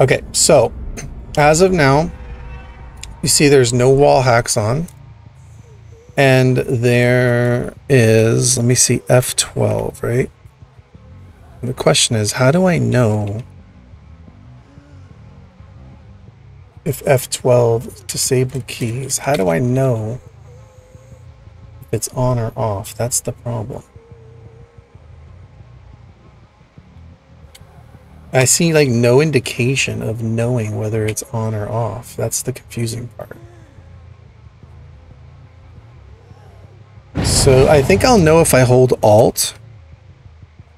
Okay, so as of now, you see there's no wall hacks on. And there is, let me see, F12, right? And the question is, how do I know if F12 is disabled keys? How do I know if it's on or off? That's the problem. I see like no indication of knowing whether it's on or off. That's the confusing part. So I think I'll know if I hold Alt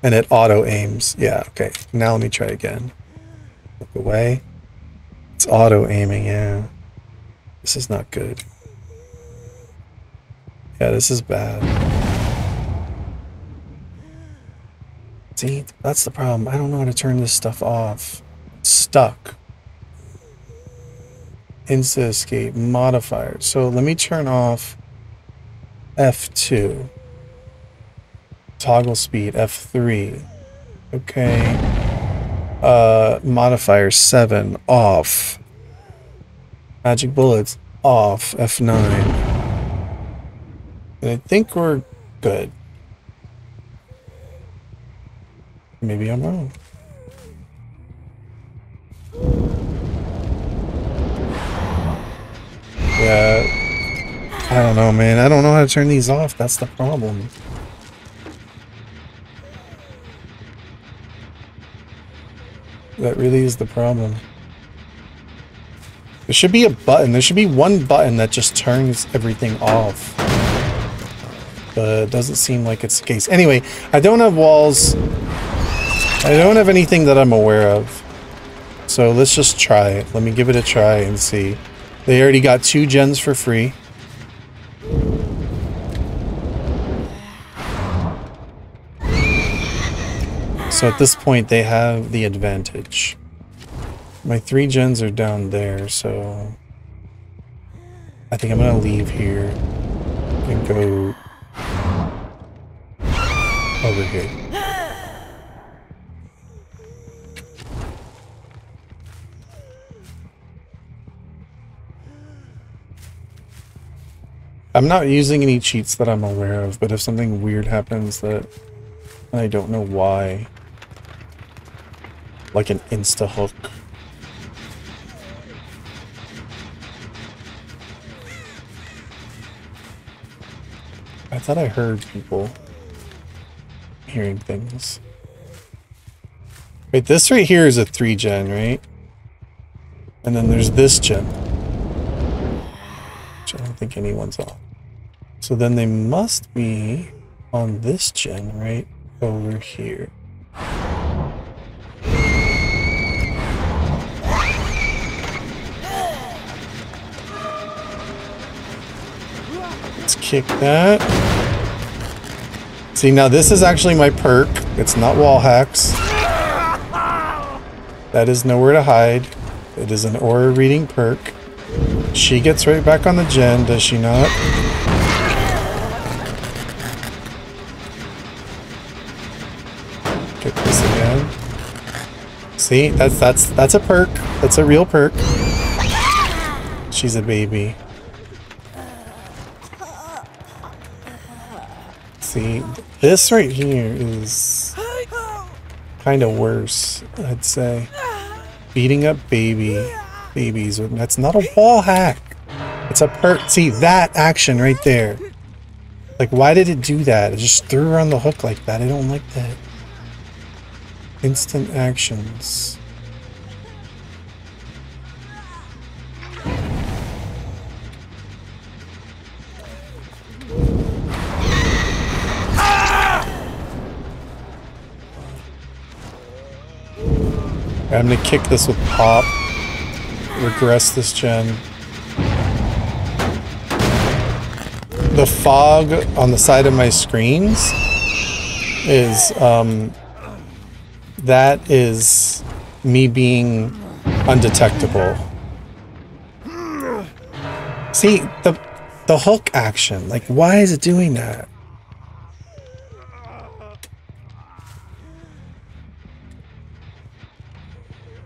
and it auto aims. Yeah, okay. Now let me try again. Look away. It's auto aiming, yeah. This is not good. Yeah, this is bad. See, that's the problem. I don't know how to turn this stuff off. It's stuck. Insta escape, modifier. So let me turn off F2. Toggle speed, F3. Okay. Modifier 7, off. Magic bullets, off, F9. And I think we're good. Maybe I'm wrong. Yeah. I don't know, man. I don't know how to turn these off. That's the problem. That really is the problem. There should be a button. There should be one button that just turns everything off. But it doesn't seem like it's the case. Anyway, I don't have walls. I don't have anything that I'm aware of. So let's just try it. Let me give it a try and see. They already got 2 gens for free. So at this point, they have the advantage. My 3 gens are down there, so I think I'm gonna leave here and go over here. I'm not using any cheats that I'm aware of, but if something weird happens that I don't know why, like an insta hook. I thought I heard people hearing things. Wait, this right here is a 3 gen, right? And then there's this gen, which I don't think anyone's on. So then they must be on this gen right over here. Let's kick that. See, now this is actually my perk. It's not wall hacks. That is nowhere to hide. It is an aura reading perk. She gets right back on the gen, does she not? Kick this again. See, that's a perk. That's a real perk. She's a baby. See, this right here is kind of worse, I'd say. Beating up babies. That's not a wall hack. It's a perk. See, that action right there. Like, why did it do that? It just threw her on the hook like that. I don't like that. Instant actions. I'm gonna kick this with pop. Regress this gen. The fog on the side of my screens is that is me being undetectable. See, the hook action, like, why is it doing that?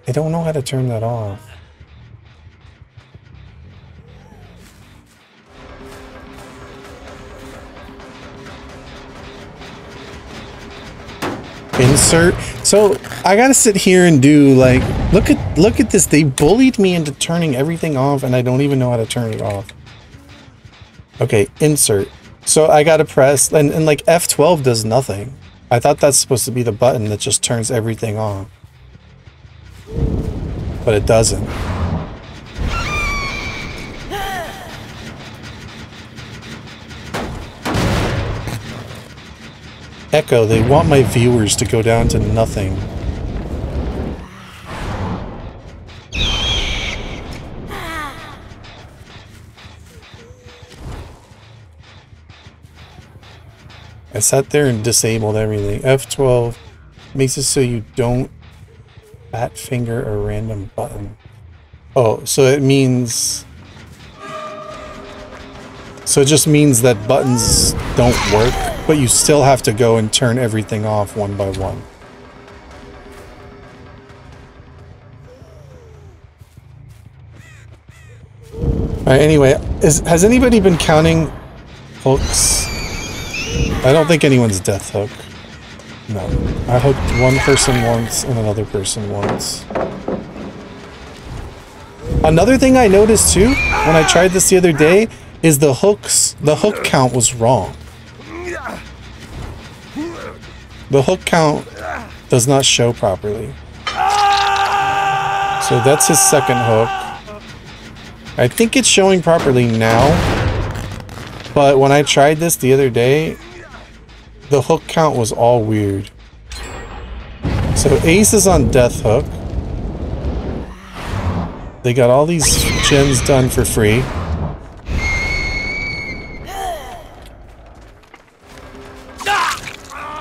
I don't know how to turn that off. Insert. So I gotta sit here and do like, look at this. They bullied me into turning everything off and I don't even know how to turn it off. Okay, insert. So I gotta press, and like F12 does nothing. I thought that's supposed to be the button that just turns everything off. But it doesn't. Echo, they want my viewers to go down to nothing. I sat there and disabled everything. F12 makes it so you don't fat finger a random button. Oh, so it means... So it just means that buttons don't work, but you still have to go and turn everything off one by one. Alright, anyway, has anybody been counting hooks? I don't think anyone's death hook. No. I hooked one person once and another person once. Another thing I noticed too, when I tried this the other day, is the hook count was wrong. The hook count does not show properly. So that's his second hook. I think it's showing properly now, but when I tried this the other day, the hook count was all weird. So Ace is on death hook. They got all these gems done for free.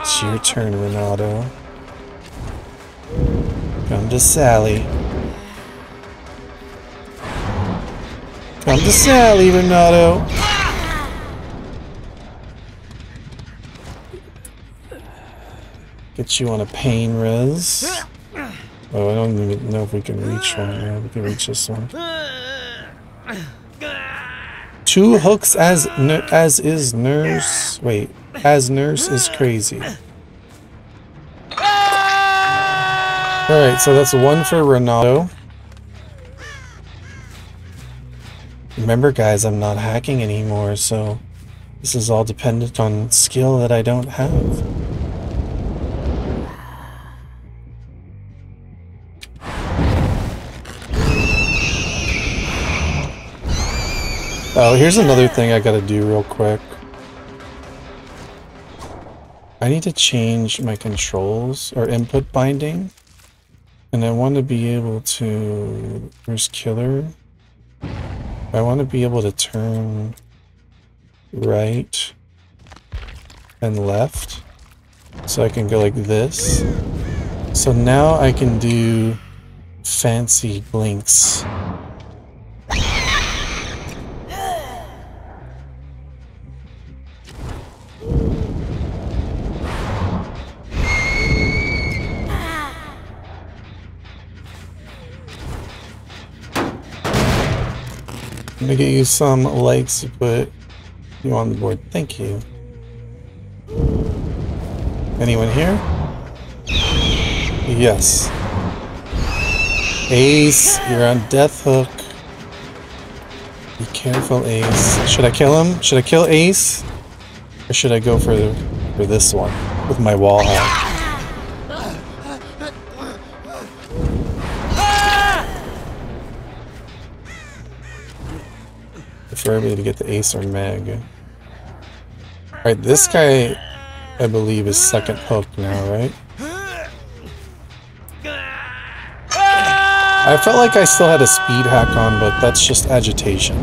It's your turn, Renato. Come to Sally. Come to Sally, Renato. Get you on a pain res. Oh, I don't even know if we can reach one. Yeah, we can reach this one. 2 hooks as is nurse. Wait, as nurse is crazy. Alright, so that's 1 for Renato. Remember guys, I'm not hacking anymore, so this is all dependent on skill that I don't have. Oh, here's another thing I gotta do real quick. I need to change my controls or input binding. And I want to be able to... Where's killer? I want to be able to turn right and left. So I can go like this. So now I can do fancy blinks. I'm gonna get you some likes to put you on the board. Thank you. Anyone here? Yes. Ace, you're on death hook. Be careful, Ace. Should I kill him? Should I kill Ace? Or should I go for this one with my wall hack? Preferably to get the Ace or Meg. Alright, this guy, I believe, is second hook now, right? I felt like I still had a speed hack on, but that's just agitation.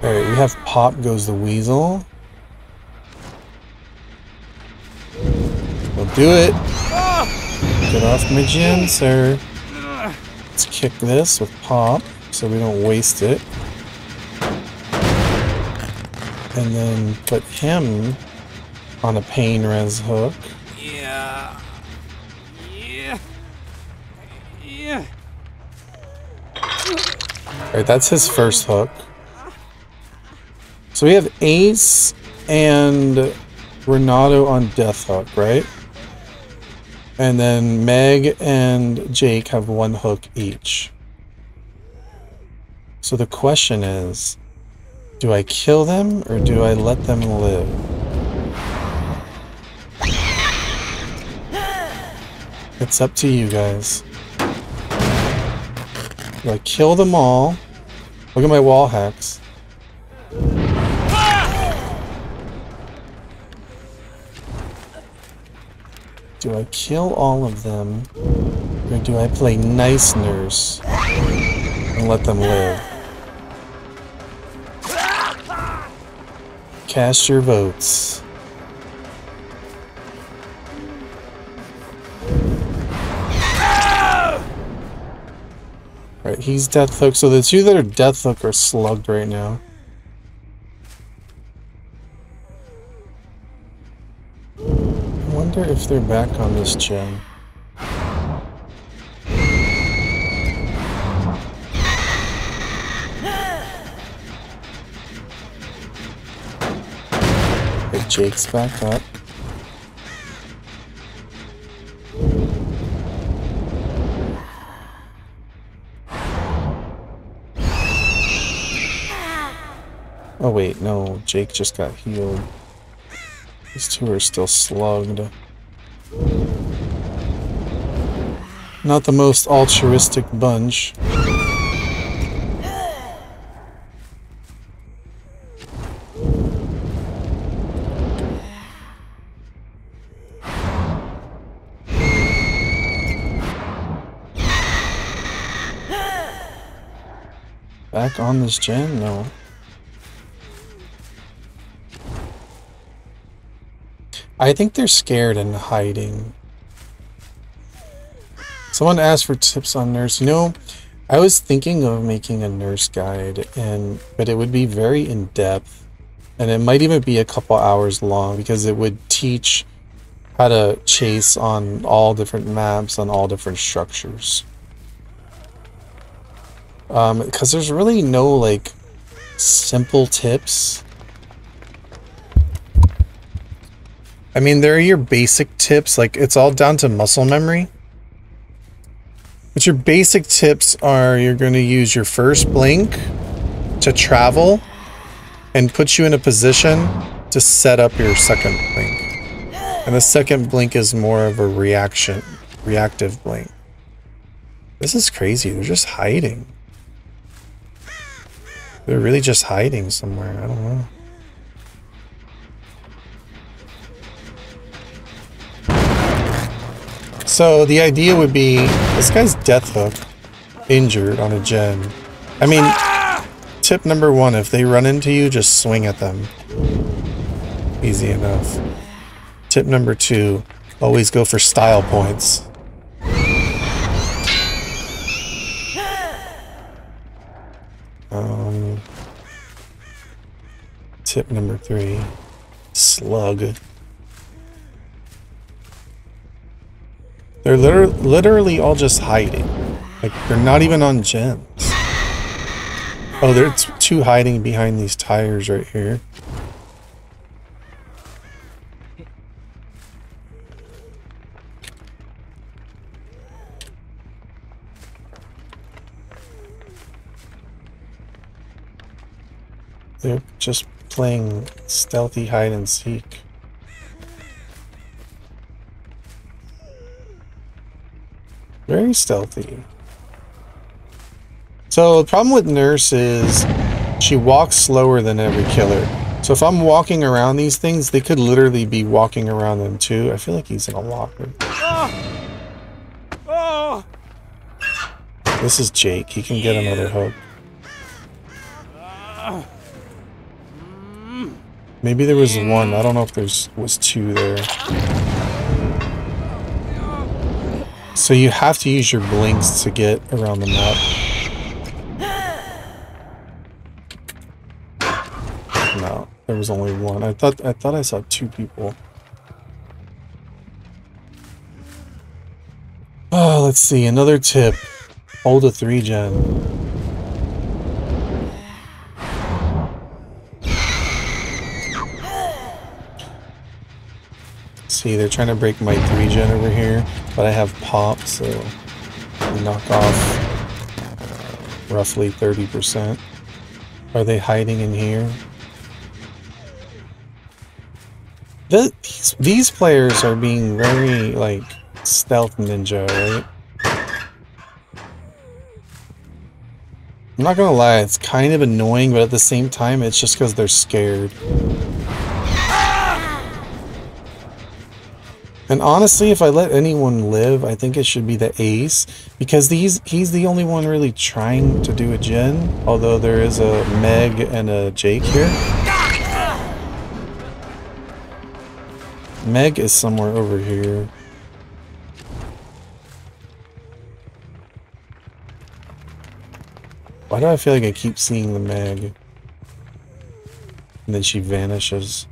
Alright, we have Pop Goes the Weasel. We'll do it. Get off my gem, sir. Let's kick this with Pop so we don't waste it. And then put him on a pain res hook. Yeah. Alright, that's his first hook. So we have Ace and Renato on death hook, right? And then Meg and Jake have one hook each. So the question is, do I kill them or do I let them live? It's up to you guys. Do I kill them all? Look at my wall hacks. Do I kill all of them, or do I play nice nurse and let them live? Cast your votes. Right, he's death hook, so the two that are death hook are slugged right now. I wonder if they're back on this gen. Okay, Jake's back up. Oh wait, no, Jake just got healed. These two are still slugged. Not the most altruistic bunch. Back on this gen? No. I think they're scared and hiding. Someone asked for tips on nurse. You know, I was thinking of making a nurse guide, but it would be very in-depth, and it might even be a couple hours long because it would teach how to chase on all different maps on all different structures. Because there's really no like simple tips. I mean, there are your basic tips, like it's all down to muscle memory. But your basic tips are you're going to use your first blink to travel and put you in a position to set up your second blink. And the second blink is more of a reactive blink. This is crazy. They're just hiding. They're really just hiding somewhere. I don't know. So the idea would be, this guy's death hook, injured on a gen. I mean, tip number one, if they run into you, just swing at them. Easy enough. Tip number two, always go for style points. Tip number three, slug. They're literally all just hiding. Like, they're not even on gens. Oh, there's two hiding behind these tires right here. They're just playing stealthy hide and seek. Very stealthy. So the problem with Nurse is she walks slower than every killer. So if I'm walking around these things, they could literally be walking around them too. I feel like he's in a locker. This is Jake. He can get another hook. Maybe there was one. I don't know if was two there. So you have to use your blinks to get around the map. No, there was only one. I thought I saw two people. Let's see, another tip. Hold a 3-gen. See, they're trying to break my 3-gen over here, but I have pop, so I knock off roughly 30%. Are they hiding in here? These players are being very, like, stealth ninja, right? I'm not gonna lie, it's kind of annoying, but at the same time, it's just because they're scared. And honestly, if I let anyone live, I think it should be the ace, because he's the only one really trying to do a gen, although there is a Meg and a Jake here. Meg is somewhere over here. Why do I feel like I keep seeing the Meg? And then she vanishes.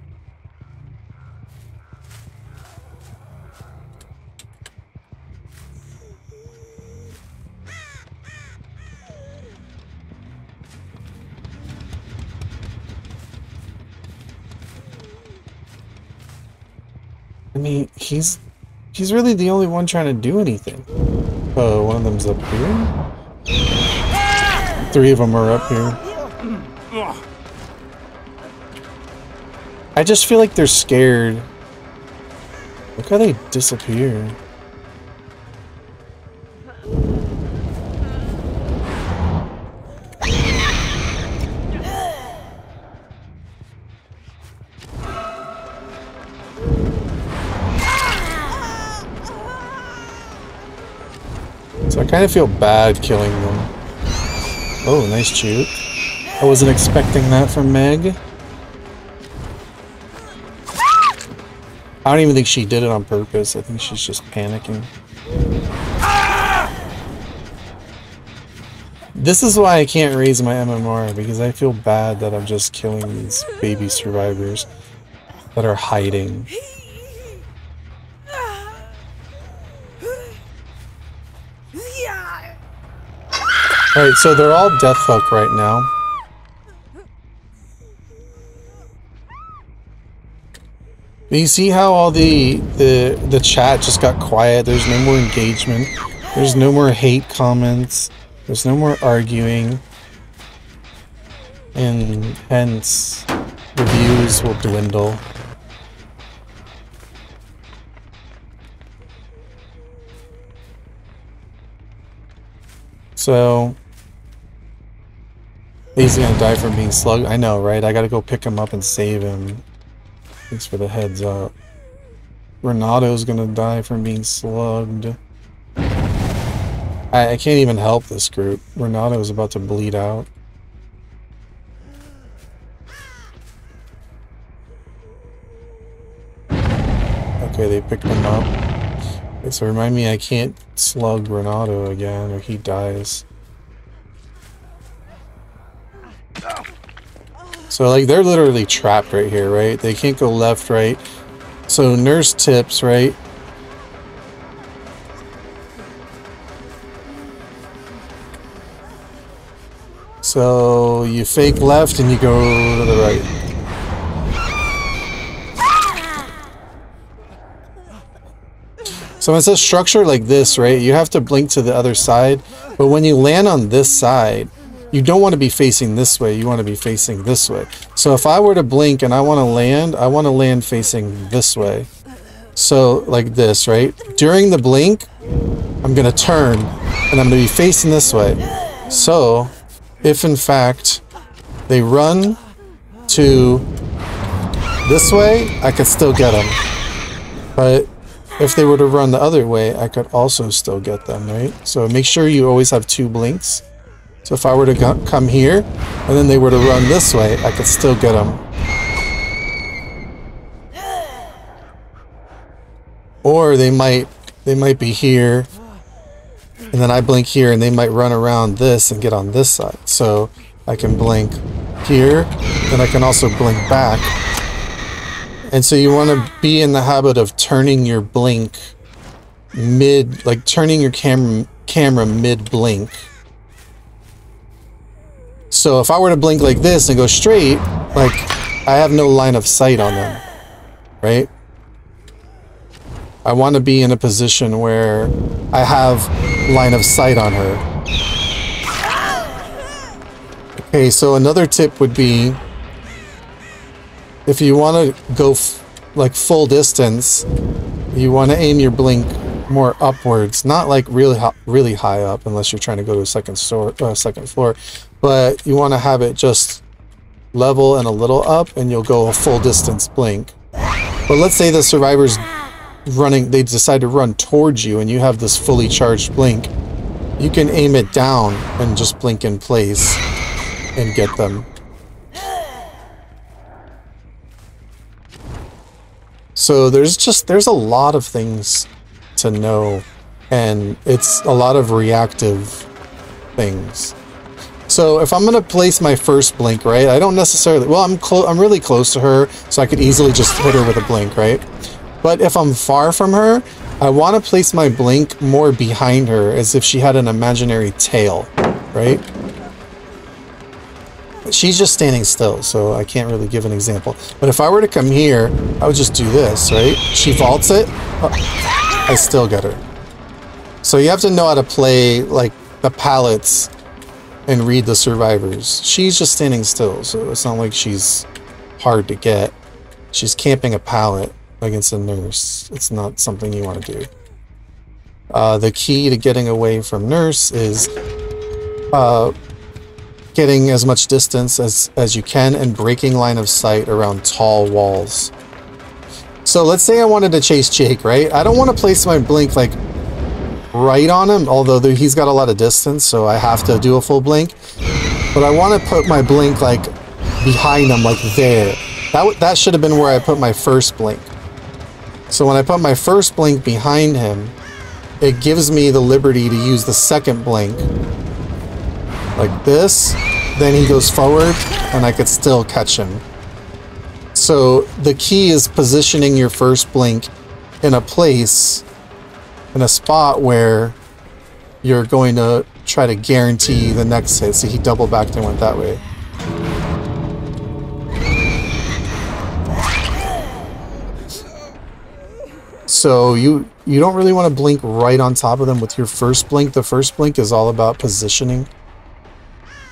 I mean, he's really the only one trying to do anything. Oh, one of them's up here? 3 of them are up here. I just feel like they're scared. Look how they disappear. So I kind of feel bad killing them. Oh, nice juke. I wasn't expecting that from Meg. I don't even think she did it on purpose. I think she's just panicking. This is why I can't raise my MMR, because I feel bad that I'm just killing these baby survivors that are hiding. Alright, so they're all death hook right now. You see how all the chat just got quiet? There's no more engagement. There's no more hate comments. There's no more arguing. And hence, reviews will dwindle. So, he's gonna die from being slugged. I know, right? I gotta go pick him up and save him. Thanks for the heads up. Renato's gonna die from being slugged. I can't even help this group. Renato's about to bleed out. Okay, they picked him up. Okay, so remind me I can't slug Renato again or he dies. So like they're literally trapped right here, right? They can't go left, right? So nurse tips, right? So you fake left and you go to the right. So when it says structure like this, right? You have to blink to the other side. But when you land on this side, you don't want to be facing this way. You want to be facing this way. So if I were to blink and I want to land facing this way. So like this, right? During the blink, I'm going to turn and I'm going to be facing this way. So if in fact they run to this way, I could still get them. But if they were to run the other way, I could also still get them, right? So make sure you always have 2 blinks. So if I were to come here, and then they were to run this way, I could still get them. Or they might be here, and then I blink here, and they might run around this and get on this side. So I can blink here, and I can also blink back. And so you want to be in the habit of turning your blink mid, like turning your camera mid blink. So if I were to blink like this and go straight, like I have no line of sight on them, right? I want to be in a position where I have line of sight on her. Okay, so another tip would be, if you want to go like full distance, you want to aim your blink more upwards, not like really high up, unless you're trying to go to a second floor, but you want to have it just level and a little up, and you'll go a full distance blink. But let's say the survivor's running, they decide to run towards you, and you have this fully charged blink. You can aim it down and just blink in place and get them. So there's a lot of things to know, and it's a lot of reactive things. So if I'm gonna place my first blink, right, I don't necessarily, well, I'm really close to her, so I could easily just hit her with a blink, right? But if I'm far from her, I want to place my blink more behind her, as if she had an imaginary tail, right? She's just standing still, so I can't really give an example. But if I were to come here, I would just do this, right? She vaults it, I still get her. So you have to know how to play like the pallets and read the survivors. She's just standing still, so it's not like she's hard to get. She's camping a pallet against a nurse. It's not something you want to do. The key to getting away from nurse is getting as much distance as you can and breaking line of sight around tall walls. So let's say I wanted to chase Jake, right? I don't want to place my blink like right on him, although he's got a lot of distance, so I have to do a full blink. But I want to put my blink like behind him, like there. That should have been where I put my first blink. So when I put my first blink behind him, it gives me the liberty to use the second blink like this. Then he goes forward and I could still catch him. So the key is positioning your first blink in a place, in a spot where you're going to try to guarantee the next hit. So he double backed and went that way. So you don't really want to blink right on top of them with your first blink. The first blink is all about positioning.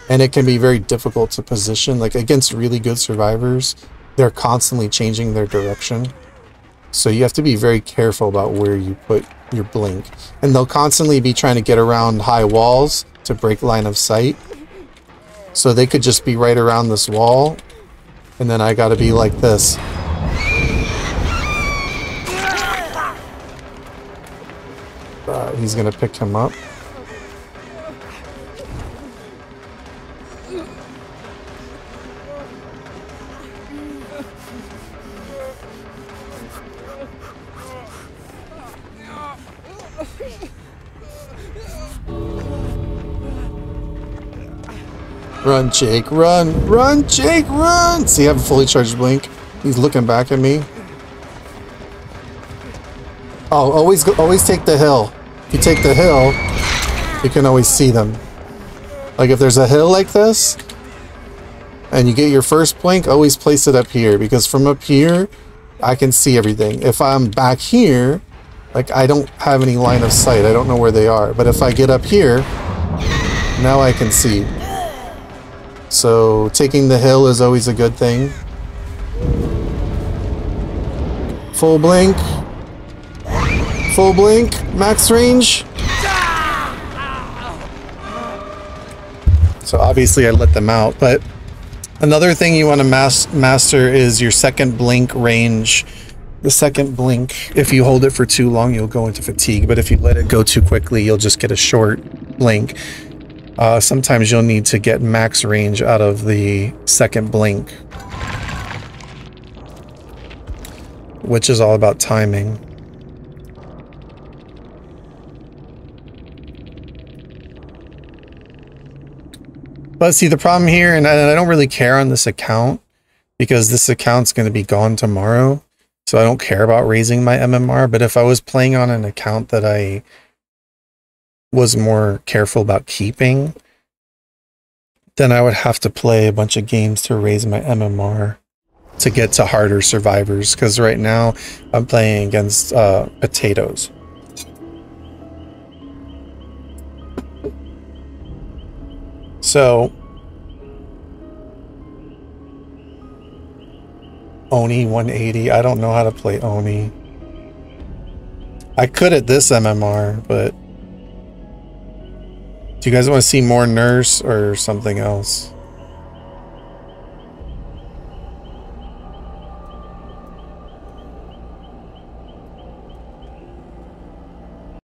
And it can be very difficult to position. Like against really good survivors, they're constantly changing their direction. So you have to be very careful about where you put your blink. And they'll constantly be trying to get around high walls to break line of sight. So they could just be right around this wall. And then I gotta be like this. He's gonna pick him up. Run, Jake, run! Run, Jake, run! See, I have a fully charged blink. He's looking back at me. Oh, always take the hill. If you take the hill, you can always see them. Like if there's a hill like this, and you get your first blink, always place it up here, because from up here, I can see everything. If I'm back here, like I don't have any line of sight. I don't know where they are. But if I get up here, now I can see. So taking the hill is always a good thing. Full blink. Full blink. Max range. So obviously I let them out, but another thing you want to master is your second blink range. The second blink, if you hold it for too long, you'll go into fatigue, but if you let it go too quickly, you'll just get a short blink. Sometimes you'll need to get max range out of the second blink, which is all about timing. But see, the problem here, and I don't really care on this account, because this account's going to be gone tomorrow, So I don't care about raising my MMR, but if I was playing on an account that I was more careful about keeping, then I would have to play a bunch of games to raise my MMR to get to harder survivors, because right now I'm playing against potatoes. So Oni 180, I don't know how to play Oni. I could at this MMR, but do you guys want to see more nurse or something else?